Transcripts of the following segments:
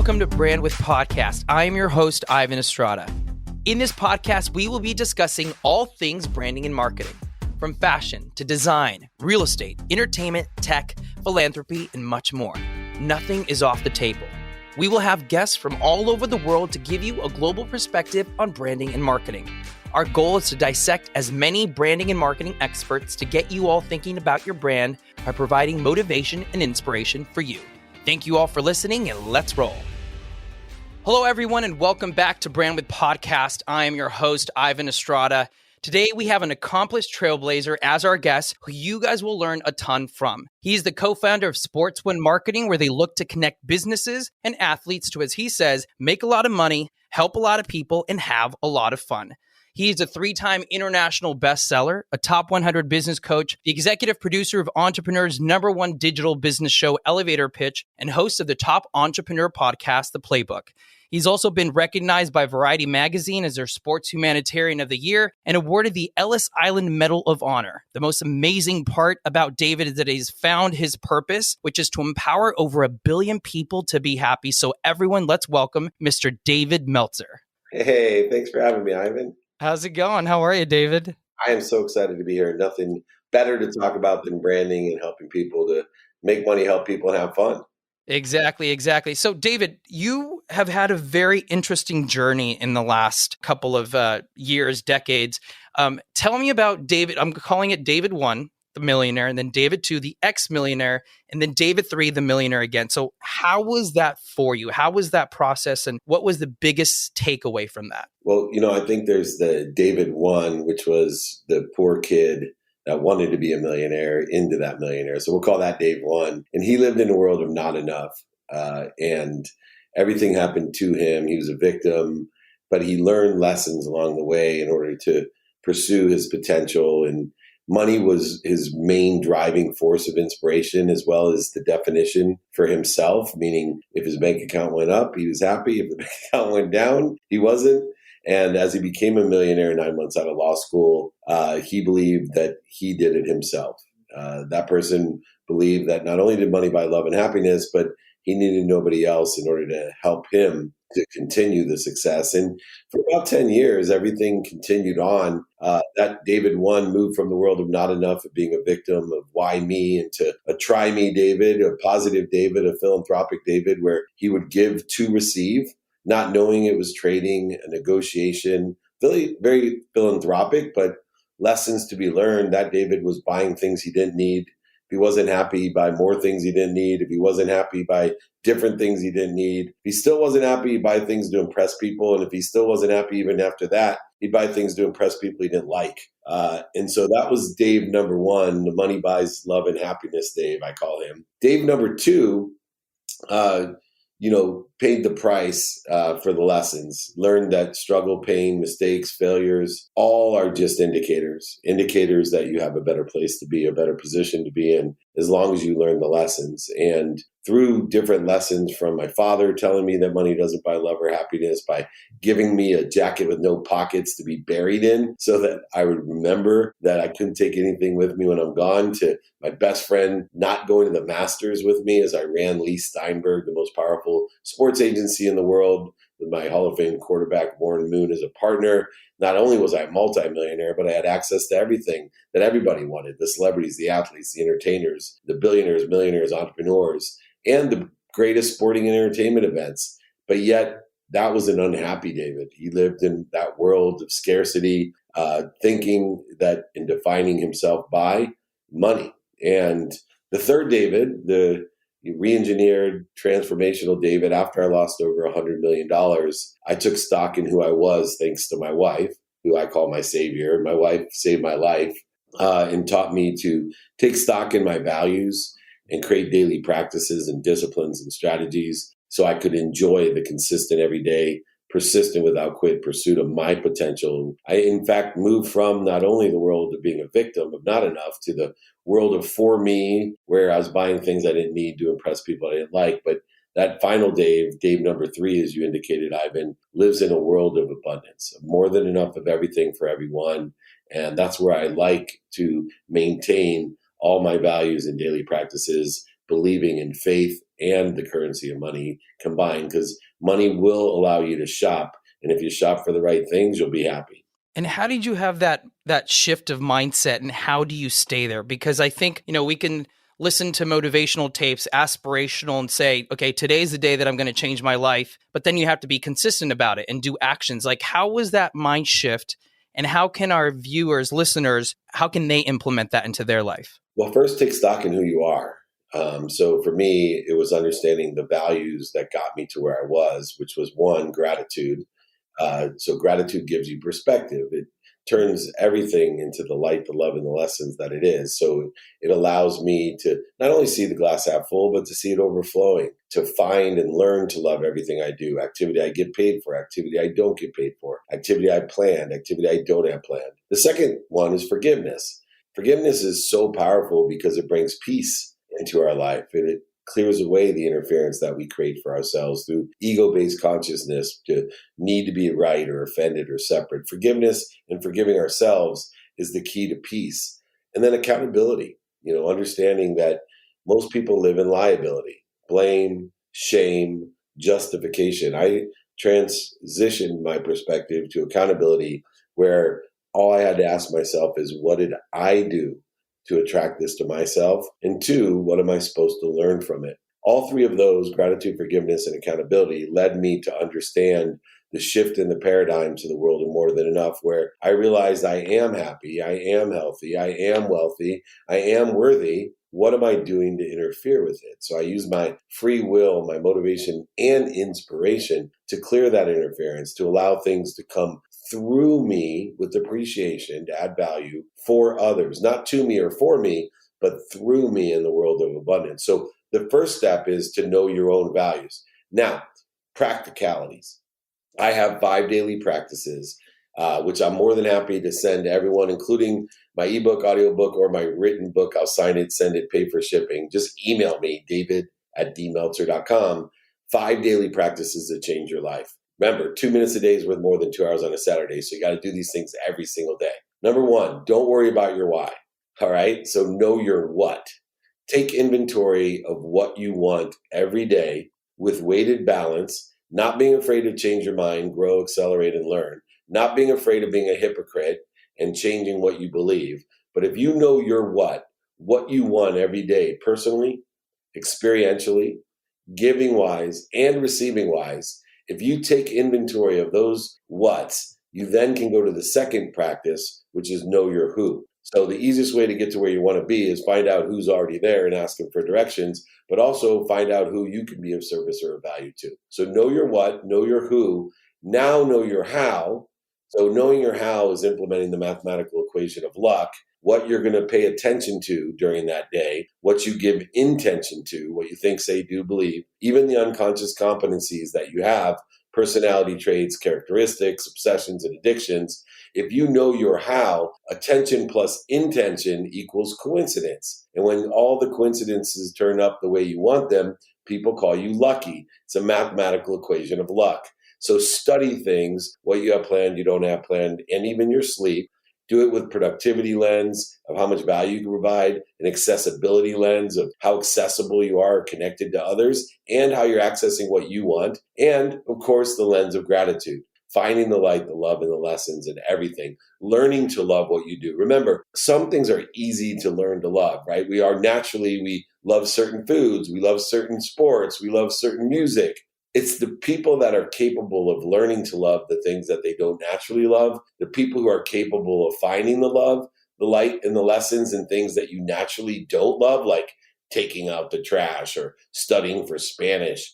Welcome to Brand with Podcast. I am your host, Ivan Estrada. In this podcast, we will be discussing all things branding and marketing, from fashion to design, real estate, entertainment, tech, philanthropy, and much more. Nothing is off the table. We will have guests from all over the world to give you a global perspective on branding and marketing. Our goal is to dissect as many branding and marketing experts to get you all thinking about your brand by providing motivation and inspiration for you. Thank you all for listening, and let's roll. Hello, everyone, and welcome back to Brand with Podcast. I am your host, Ivan Estrada. Today, we have an accomplished trailblazer as our guest who you guys will learn a ton from. He's the co-founder of Sportswin Marketing, where they look to connect businesses and athletes to, as he says, make a lot of money, help a lot of people, and have a lot of fun. He's a 3-time international bestseller, a top 100 business coach, the executive producer of Entrepreneur's #1 digital business show, Elevator Pitch, and host of the top entrepreneur podcast, The Playbook. He's also been recognized by Variety Magazine as their Sports Humanitarian of the Year and awarded the Ellis Island Medal of Honor. The most amazing part about David is that he's found his purpose, which is to empower over 1 billion people to be happy. So everyone, let's welcome Mr. David Meltzer. Hey, thanks for having me, Ivan. How's it going? How are you, David? I am so excited to be here. Nothing better to talk about than branding and helping people to make money, help people, and have fun. Exactly. So, David, you have had a very interesting journey in the last couple of years, decades. Tell me about David. I'm calling it David 1, the millionaire, and then David 2, the ex-millionaire, and then David 3, the millionaire again. So how was that for you? How was that process? And what was the biggest takeaway from that? Well, I think there's the David 1, which was the poor kid that wanted to be a millionaire into that millionaire. So we'll call that Dave 1. And he lived in a world of not enough. And everything happened to him. He was a victim, but he learned lessons along the way in order to pursue his potential. And money was his main driving force of inspiration, as well as the definition for himself, meaning if his bank account went up, he was happy. If the bank account went down, he wasn't. And as he became a millionaire 9 months out of law school, he believed that he did it himself. That person believed that not only did money buy love and happiness, but he needed nobody else in order to help him to continue the success. And for about 10 years, everything continued on. That David 1 moved from the world of not enough, of being a victim of why me, into a try me David, a positive David, a philanthropic David, where he would give to receive, not knowing it was trading, a negotiation, really very philanthropic, but lessons to be learned. That David was buying things he didn't need. If he wasn't happy, he'd buy more things he didn't need. If he wasn't happy, he'd buy different things he didn't need. If he still wasn't happy, he'd buy things to impress people. And if he still wasn't happy even after that, he'd buy things to impress people he didn't like. And so that was Dave number 1, the money buys love and happiness Dave, I call him. Dave number 2, paid the price for the lessons, learned that struggle, pain, mistakes, failures, all are just indicators that you have a better place to be, a better position to be in, as long as you learn the lessons. And through different lessons from my father telling me that money doesn't buy love or happiness, by giving me a jacket with no pockets to be buried in so that I would remember that I couldn't take anything with me when I'm gone, to my best friend not going to the Masters with me as I ran Lee Steinberg, the most powerful sports agency in the world, with my Hall of Fame quarterback, Warren Moon, as a partner. Not only was I a multimillionaire, but I had access to everything that everybody wanted: the celebrities, the athletes, the entertainers, the billionaires, millionaires, entrepreneurs, and the greatest sporting and entertainment events. But yet, that was an unhappy David. He lived in that world of scarcity, thinking that and defining himself by money. And the third David, the re-engineered transformational David, after I lost over $100 million, I took stock in who I was, thanks to my wife, who I call my savior. My wife saved my life and taught me to take stock in my values and create daily practices and disciplines and strategies so I could enjoy the consistent, everyday, persistent, without quit pursuit of my potential. I, in fact, moved from not only the world of being a victim of not enough to the world of for me, where I was buying things I didn't need to impress people I didn't like. But that final Dave number 3, as you indicated, Ivan, lives in a world of abundance, of more than enough of everything for everyone. And that's where I like to maintain all my values and daily practices believing in faith and the currency of money combined, because money will allow you to shop. And if you shop for the right things, you'll be happy. And how did you have that shift of mindset, and how do you stay there? Because I think, we can listen to motivational tapes, aspirational, and say, okay, today's the day that I'm going to change my life. But then you have to be consistent about it and do actions. Like, how was that mind shift? And how can our viewers, listeners, how can they implement that into their life? Well, first, take stock in who you are. So for me, it was understanding the values that got me to where I was, which was one, gratitude. So gratitude gives you perspective. It turns everything into the light, the love, and the lessons that it is. So it allows me to not only see the glass half full, but to see it overflowing, to find and learn to love everything I do. Activity I get paid for, activity I don't get paid for, activity I planned, activity I don't have planned. The second one is forgiveness. Forgiveness is so powerful because it brings peace into our life, and it clears away the interference that we create for ourselves through ego-based consciousness to need to be right or offended or separate. Forgiveness and forgiving ourselves is the key to peace. And then accountability, understanding that most people live in liability, blame, shame, justification. I transitioned my perspective to accountability, where all I had to ask myself is, what did I do to attract this to myself? And two, what am I supposed to learn from it? All three of those, gratitude, forgiveness, and accountability, led me to understand the shift in the paradigms of the world of more than enough, where I realized I am happy, I am healthy, I am wealthy, I am worthy. What am I doing to interfere with it? So I use my free will, my motivation, and inspiration to clear that interference, to allow things to come through me with appreciation, to add value for others, not to me or for me, but through me in the world of abundance. So the first step is to know your own values. Now, practicalities. I have 5 daily practices, which I'm more than happy to send to everyone, including my ebook, audiobook, or my written book. I'll sign it, send it, pay for shipping. Just email me, david@dmeltzer.com. 5 daily practices that change your life. Remember, 2 minutes a day is worth more than 2 hours on a Saturday. So you got to do these things every single day. Number one, don't worry about your why. All right. So know your what. Take inventory of what you want every day with weighted balance, not being afraid to change your mind, grow, accelerate, and learn, not being afraid of being a hypocrite and changing what you believe. But if you know your what you want every day, personally, experientially, giving wise, and receiving wise, if you take inventory of those what's, you then can go to the second practice, which is know your who. So the easiest way to get to where you want to be is find out who's already there and ask them for directions, but also find out who you can be of service or of value to. So know your what, know your who, now know your how. So knowing your how is implementing the mathematical equation of luck, what you're going to pay attention to during that day, what you give intention to, what you think, say, do, believe, even the unconscious competencies that you have, personality traits, characteristics, obsessions, and addictions. If you know your how, attention plus intention equals coincidence. And when all the coincidences turn up the way you want them, people call you lucky. It's a mathematical equation of luck. So study things, what you have planned, you don't have planned, and even your sleep. Do it with productivity lens of how much value you can provide, an accessibility lens of how accessible you are connected to others, and how you're accessing what you want. And of course, the lens of gratitude, finding the light, the love, and the lessons and everything, learning to love what you do. Remember, some things are easy to learn to love, right? We love certain foods, we love certain sports, we love certain music. It's the people that are capable of learning to love the things that they don't naturally love, the people who are capable of finding the love, the light, and the lessons and things that you naturally don't love, like taking out the trash or studying for Spanish,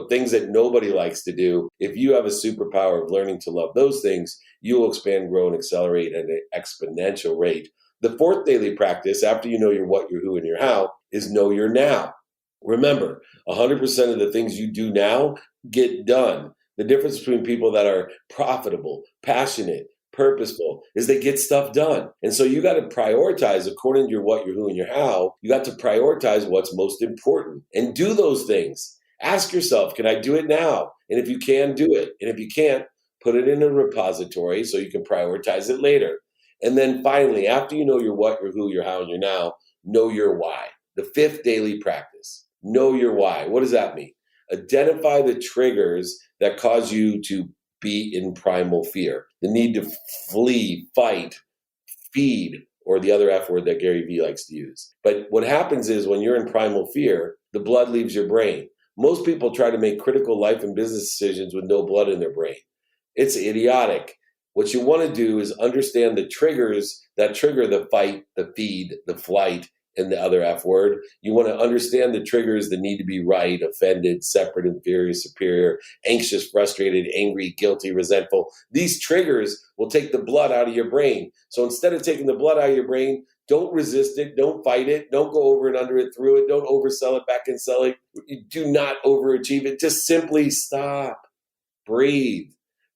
things that nobody likes to do. If you have a superpower of learning to love those things, you will expand, grow, and accelerate at an exponential rate. The fourth daily practice, after you know your what, your who, and your how, is know your now. Remember, 100% of the things you do now get done. The difference between people that are profitable, passionate, purposeful is they get stuff done. And so you got to prioritize according to your what, your who, and your how. You got to prioritize what's most important and do those things. Ask yourself, can I do it now? And if you can, do it. And if you can't, put it in a repository so you can prioritize it later. And then finally, after you know your what, your who, your how, and your now, know your why. The fifth daily practice, know your why. What does that mean? Identify the triggers that cause you to be in primal fear. The need to flee, fight, feed, or the other F word that Gary Vee likes to use. But what happens is when you're in primal fear, the blood leaves your brain. Most people try to make critical life and business decisions with no blood in their brain. It's idiotic. What you want to do is understand the triggers that trigger the fight, the feed, the flight, and the other F word. You want to understand the triggers that need to be right, offended, separate, inferior, superior, anxious, frustrated, angry, guilty, resentful. These triggers will take the blood out of your brain. So instead of taking the blood out of your brain, don't resist it. Don't fight it. Don't go over and under it, through it. Don't oversell it, back and sell it. Do not overachieve it. Just simply stop. Breathe.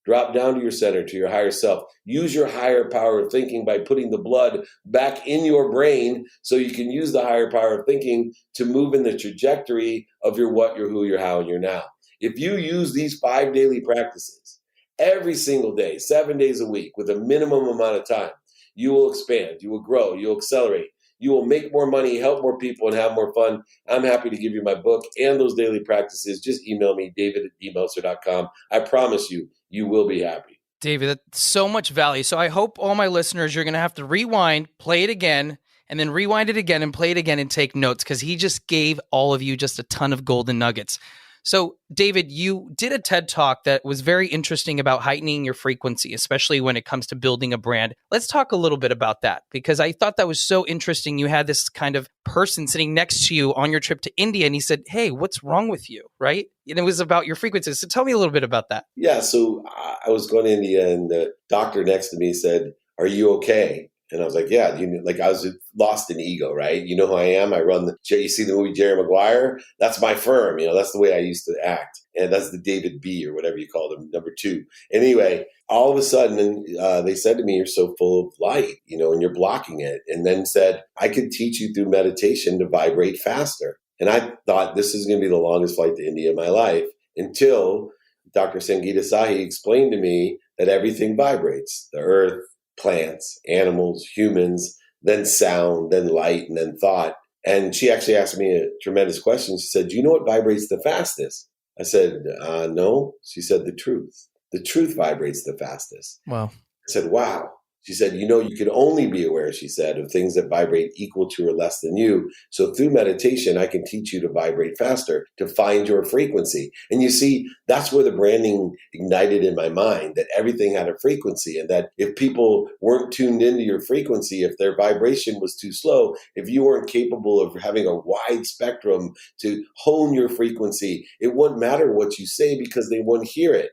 Drop down to your center, to your higher self. Use your higher power of thinking by putting the blood back in your brain so you can use the higher power of thinking to move in the trajectory of your what, your who, your how, and your now. If you use these 5 daily practices every single day, 7 days a week, with a minimum amount of time, you will expand, you will grow, you'll accelerate. You will make more money, help more people, and have more fun. I'm happy to give you my book and those daily practices. Just email me, david@dmeltzer.com. I promise you, you will be happy. David, that's so much value. So I hope all my listeners, you're going to have to rewind, play it again, and then rewind it again and play it again and take notes, because he just gave all of you just a ton of golden nuggets. So, David, you did a TED Talk that was very interesting about heightening your frequency, especially when it comes to building a brand. Let's talk a little bit about that, because I thought that was so interesting. You had this kind of person sitting next to you on your trip to India, and he said, "Hey, what's wrong with you?" Right? And it was about your frequency. So tell me a little bit about that. Yeah, so I was going to India, and the doctor next to me said, "Are you okay?" And I was like, yeah, I was lost in ego, right? You know who I am? I run you see the movie Jerry Maguire? That's my firm. That's the way I used to act. And that's the David B, or whatever you call him, number 2. Anyway, all of a sudden, they said to me, "You're so full of light, and you're blocking it." And then said, "I could teach you through meditation to vibrate faster." And I thought this is going to be the longest flight to India in my life, until Dr. Sangeeta Sahi explained to me that everything vibrates: the earth, plants, animals, humans, then sound, then light, and then thought. And she actually asked me a tremendous question. She said, "Do you know what vibrates the fastest?" I said, no. She said, "The truth. The truth vibrates the fastest." Wow. I said, "Wow." She said, you can only be aware, she said, of things that vibrate equal to or less than you. So through meditation, I can teach you to vibrate faster, to find your frequency. And you see, that's where the branding ignited in my mind, that everything had a frequency, and that if people weren't tuned into your frequency, if their vibration was too slow, if you weren't capable of having a wide spectrum to hone your frequency, it wouldn't matter what you say, because they wouldn't hear it.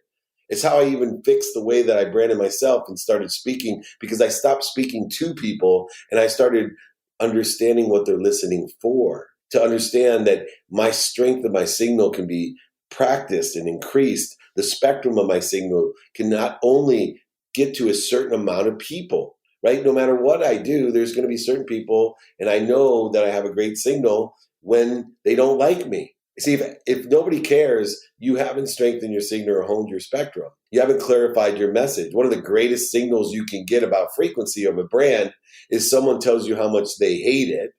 It's how I even fixed the way that I branded myself and started speaking, because I stopped speaking to people and I started understanding what they're listening for, to understand that my strength of my signal can be practiced and increased. The spectrum of my signal can not only get to a certain amount of people, right? No matter what I do, there's going to be certain people, and I know that I have a great signal when they don't like me. See, if nobody cares, you haven't strengthened your signal or honed your spectrum. You haven't clarified your message. One of the greatest signals you can get about frequency of a brand is someone tells you how much they hate it,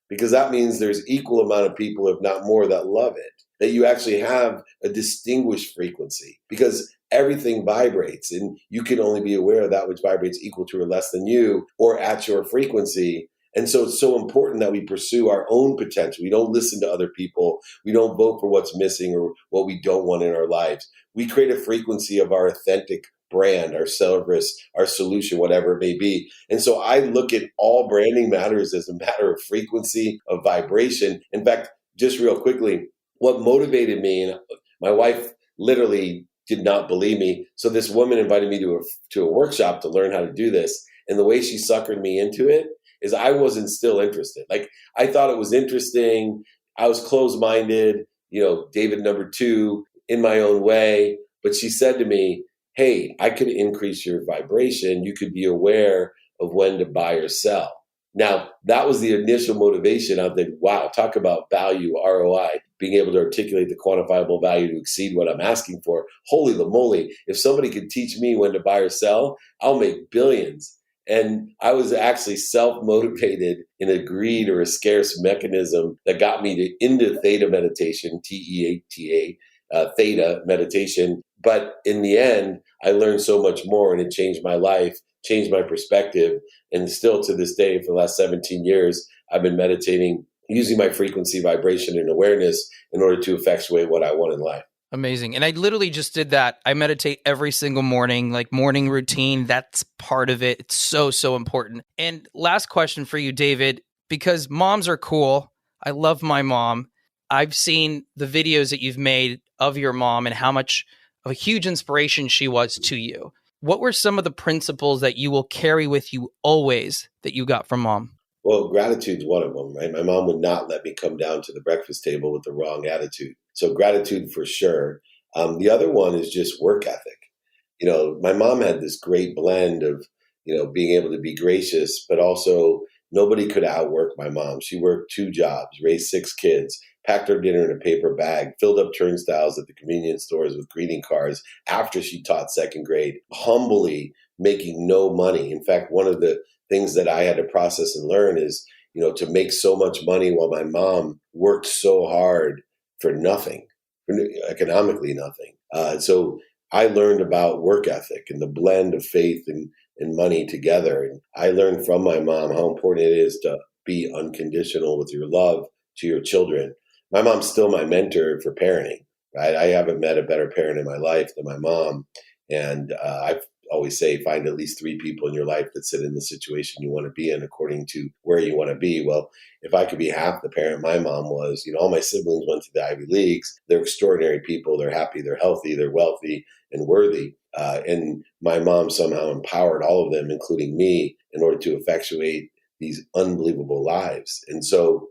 because that means there's equal amount of people, if not more, that love it, that you actually have a distinguished frequency, because everything vibrates, and you can only be aware of that which vibrates equal to or less than you, or at your frequency. And so it's so important that we pursue our own potential. We don't listen to other people. We don't vote for what's missing or what we don't want in our lives. We create a frequency of our authentic brand, our service, our solution, whatever it may be. And so I look at all branding matters as a matter of frequency, of vibration. In fact, just real quickly, what motivated me, and my wife literally did not believe me. So this woman invited me to a workshop to learn how to do this. And the way she suckered me into it is I wasn't still interested. Like, I thought it was interesting. I was closed-minded, David number 2 in my own way. But she said to me, "Hey, I could increase your vibration. You could be aware of when to buy or sell." Now, that was the initial motivation. I thought, wow, talk about value, ROI, being able to articulate the quantifiable value to exceed what I'm asking for. Holy moly, if somebody could teach me when to buy or sell, I'll make billions. And I was actually self-motivated in a greed or a scarce mechanism that got me into theta meditation, T-E-A-T-A, theta meditation. But in the end, I learned so much more, and it changed my life, changed my perspective. And still to this day, for the last 17 years, I've been meditating, using my frequency, vibration, and awareness in order to effectuate what I want in life. Amazing. And I literally just did that. I meditate every single morning, like morning routine. That's part of it. It's so, so important. And last question for you, David, because moms are cool. I love my mom. I've seen the videos that you've made of your mom and how much of a huge inspiration she was to you. What were some of the principles that you will carry with you always that you got from mom? Well, gratitude's one of them, right? My mom would not let me come down to the breakfast table with the wrong attitude. So gratitude for sure. The other one is just work ethic. My mom had this great blend of, being able to be gracious, but also nobody could outwork my mom. She worked 2 jobs, raised 6 kids, packed her dinner in a paper bag, filled up turnstiles at the convenience stores with greeting cards after she taught 2nd grade, humbly making no money. In fact, one of the things that I had to process and learn is, to make so much money while my mom worked so hard for nothing, for economically nothing. So I learned about work ethic and the blend of faith and money together. And I learned from my mom how important it is to be unconditional with your love to your children. My mom's still my mentor for parenting, right? I haven't met a better parent in my life than my mom. And I've always say, find at least 3 people in your life that sit in the situation you want to be in according to where you want to be. Well, if I could be half the parent my mom was, all my siblings went to the Ivy Leagues. They're extraordinary people. They're happy, they're healthy, they're wealthy and worthy. And my mom somehow empowered all of them, including me, in order to effectuate these unbelievable lives. And so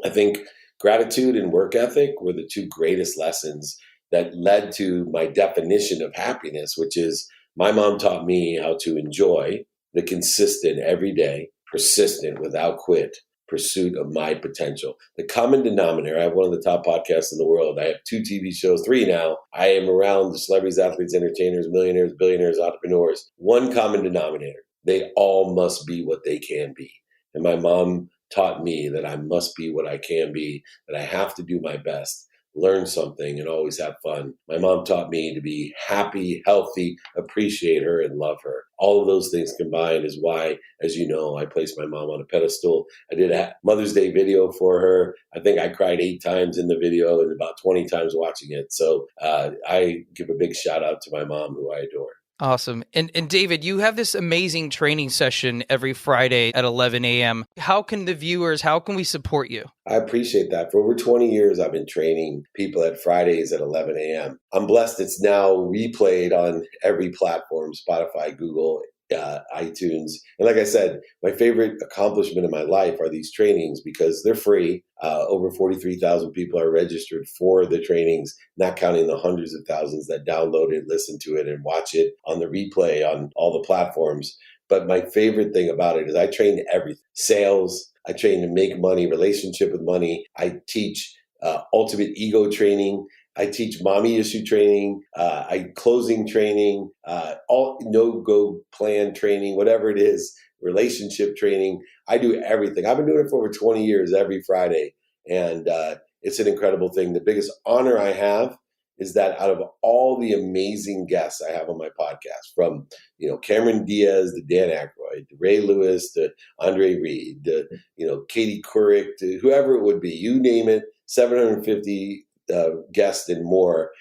I think gratitude and work ethic were the 2 greatest lessons that led to my definition of happiness, which is my mom taught me how to enjoy the consistent, everyday, persistent, without quit pursuit of my potential. The common denominator, I have one of the top podcasts in the world. I have 2 TV shows, 3 now. I am around the celebrities, athletes, entertainers, millionaires, billionaires, entrepreneurs. One common denominator. They all must be what they can be. And my mom taught me that I must be what I can be, that I have to do my best, learn something, and always have fun. My mom taught me to be happy, healthy, appreciate her, and love her. All of those things combined is why, as you know, I placed my mom on a pedestal. I did a Mother's Day video for her. I think I cried 8 times in the video and about 20 times watching it. So I give a big shout out to my mom, who I adore. Awesome. And David, you have this amazing training session every Friday at 11 a.m. How can we support you? I appreciate that. For over 20 years, I've been training people at Fridays at 11 a.m. I'm blessed it's now replayed on every platform, Spotify, Google, iTunes. And like I said, my favorite accomplishment in my life are these trainings because they're free. Over 43,000 people are registered for the trainings, not counting the hundreds of thousands that download it, listen to it, and watch it on the replay on all the platforms. But my favorite thing about it is I train everything. Sales, I train to make money, relationship with money. I teach ultimate ego training. I teach mommy issue training, closing training, all no-go plan training, whatever it is, relationship training. I do everything. I've been doing it for over 20 years every Friday, and it's an incredible thing. The biggest honor I have is that out of all the amazing guests I have on my podcast, from Cameron Diaz to Dan Aykroyd, to Ray Lewis to Andre Reed, to Katie Couric, to whoever it would be, you name it, 750 guests and more,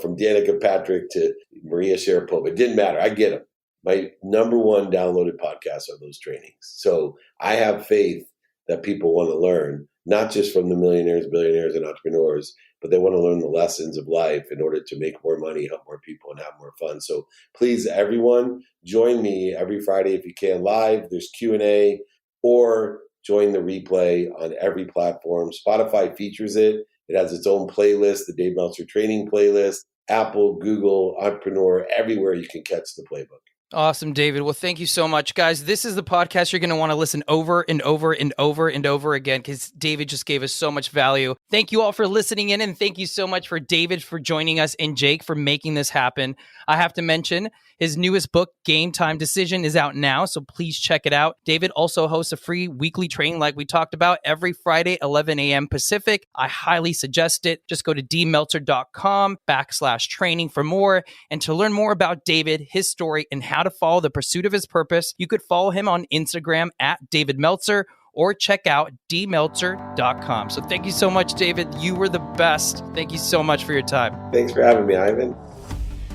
from Danica Patrick to Maria Sharapova. It didn't matter. I get them. My number 1 downloaded podcasts are those trainings. So I have faith that people want to learn, not just from the millionaires, billionaires, and entrepreneurs, but they want to learn the lessons of life in order to make more money, help more people, and have more fun. So please, everyone, join me every Friday if you can live. There's Q&A, or join the replay on every platform. Spotify features it. It has its own playlist, the Dave Meltzer training playlist, Apple, Google, Entrepreneur, everywhere you can catch the playbook. Awesome, David. Well, thank you so much, guys. This is the podcast you're going to want to listen over and over and over and over again because David just gave us so much value. Thank you all for listening in, and thank you so much for David for joining us and Jake for making this happen. I have to mention his newest book, Game Time Decision, is out now, so please check it out. David also hosts a free weekly training like we talked about every Friday, 11 a.m. Pacific. I highly suggest it. Just go to dmeltzer.com/training for more. And to learn more about David, his story, and how to follow the pursuit of his purpose, you could follow him on Instagram at David Meltzer or check out dmeltzer.com. So thank you so much, David. You were the best. Thank you so much for your time. Thanks for having me, Ivan.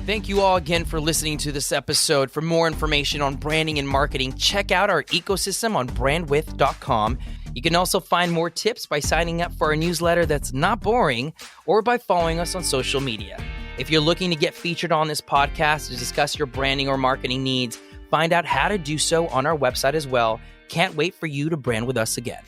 Thank you all again for listening to this episode. For more information on branding and marketing, check out our ecosystem on brandwidth.com. You can also find more tips by signing up for our newsletter that's not boring or by following us on social media. If you're looking to get featured on this podcast to discuss your branding or marketing needs, find out how to do so on our website as well. Can't wait for you to brand with us again.